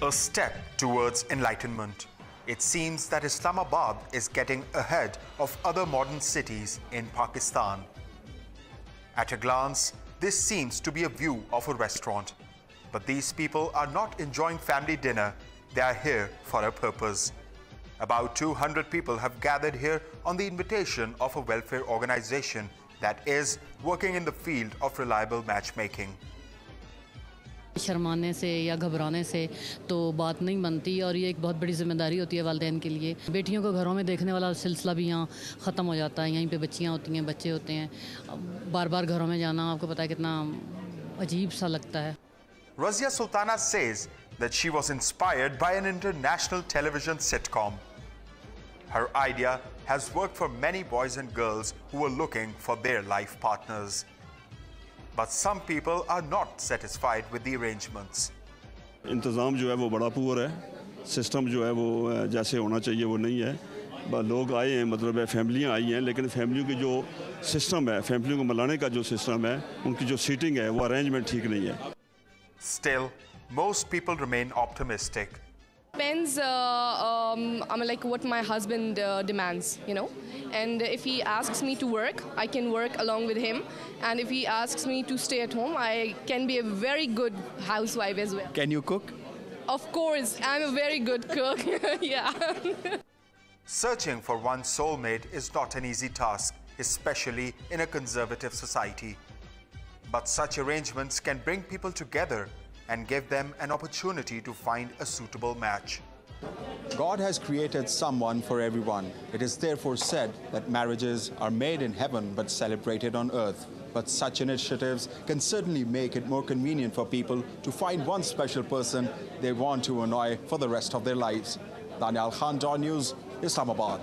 first step towards enlightenment. It seems that Islamabad is getting ahead of other modern cities in Pakistan. At a glance, this seems to be a view of a restaurant. But these people are not enjoying family dinner, they are here for a purpose. About 200 people have gathered here on the invitation of a welfare organization that is working in the field of reliable matchmaking. शर्माने से या घबराने से तो बात नहीं बनती और ये एक बहुत बड़ी जिम्मेदारी होती है वालिदैन के लिए। बेटियों को घरों में देखने वाला सिलसिला भी यहाँ ख़त्म हो जाता है। यहीं पे बच्चियाँ होती हैं, बच्चे होते हैं। बार-बार घरों में जाना आपको पता है कितना अजीब सा लगता है। Razia Sultana says that she was inspired by an international television sitcom. Her idea has worked for many boys and girls who were looking for their life partners. But some people are not satisfied with the arrangements. इंतज़ाम जो है वो बड़ा poor है, system जो है वो जैसे होना चाहिए वो नहीं है। लोग आए हैं, मतलब है फैमिलियाँ आई हैं, लेकिन फैमिलियों की जो सिस्टम है, फैमिलियों को मिलाने का जो सिस्टम है, उनकी जो सीटिंग है वो अरेंजमेंट ठीक नहीं है। Still, most people remain optimistic. Depends like what my husband demands, you know. And if he asks me to work, I can work along with him. And if he asks me to stay at home, I can be a very good housewife as well. Can you cook? Of course, I'm a very good cook. Yeah. Searching for one's soulmate is not an easy task, especially in a conservative society. But such arrangements can bring people together and give them an opportunity to find a suitable match. God has created someone for everyone. It is therefore said that marriages are made in heaven but celebrated on earth. But such initiatives can certainly make it more convenient for people to find one special person they want to annoy for the rest of their lives. Daniel Khan, Dawn News, Islamabad.